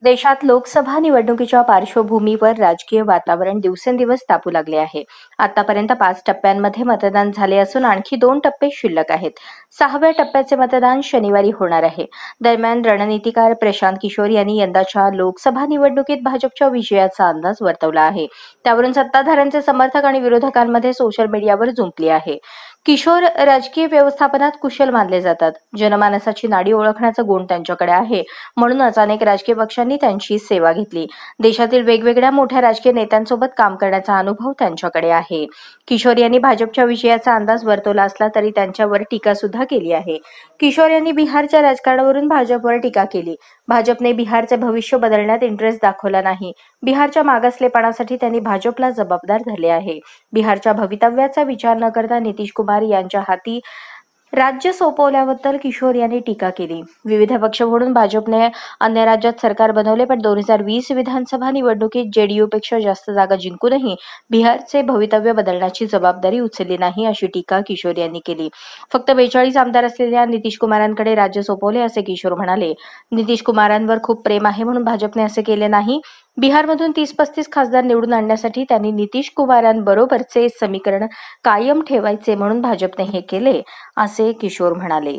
देशात लोकसभा निवडणुकीच्या पार्श्वभूमीवर राजकीय वातावरण दिवसेंदिवस तापू लागले आहे. आतापर्यंत 5 टप्प्यांमध्ये मतदान झाले असून आणखी 2 टप्पे शिल्लक आहेत. 6व्या टप्प्याचे मतदान शनिवारी होणार आहे. दरम्यान रणनीतिकार प्रशांत किशोर यांनी यंदाच्या लोकसभा निवडणुकीत भाजपच्या विजयाचा अंदाज वर्तवला आहे. त्यावरून सत्ताधाऱ्यांचे समर्थक आणि विरोधकांमध्ये सोशल मीडियावर जुंपली आहे. किशोर राजकीय व्यवस्थापनात कुशल मानले जातात. जनमानसाची नाडी ओळखण्याचा गुण त्यांच्याकडे आहे. म्हणूनच अनेक राजकीय पक्षांनी त्यांची सेवा घेतली. देशातील वेगवेगळ्या मोठ्या राजकीय नेत्यांसोबत काम करण्याचा अनुभव त्यांच्याकडे आहे. किशोर यांनी भाजपच्या विजयाचा अंदाज वर्तवला असला तरी त्यांच्यावर टीका सुद्धा केली आहे. किशोर यांनी बिहारच्या राजकारणावरून भाजपवर टीका केली. भाजपने बिहारचे भविष्य बदलण्यात इंटरेस्ट दाखवला नाही. बिहारच्या मागासलेपणासाठी त्यांनी भाजपला जबाबदार धरले आहे. बिहारच्या भवितव्याचा विचार न करता नितीश कुमार यांच्या हाती राज्य सोपवल्याबद्दल किशोर यांनी टीका केली. विविध पक्ष म्हणून भाजपने अन्य राज्यात सरकार बनवले, पण 2020 विधानसभा निवडणुकीत जेडीयूपेक्षा जास्त जागा जिंकूनही बिहारचे भवितव्य बदलण्याची जबाबदारी उचलली नाही, अशी टीका किशोर यांनी केली. फक्त 42 आमदार असलेल्या नितीश कुमारांकडे राज्य सोपवले, असे किशोर म्हणाले. नितीश कुमारांवर खूप प्रेम आहे म्हणून भाजपने असे केले नाही. बिहारमधून 30-35 खासदार निवडून आणण्यासाठी त्यांनी नितीश कुमारांबरोबरचे समीकरण कायम ठेवायचे म्हणून भाजपने हे केले, असे किशोर म्हणाले.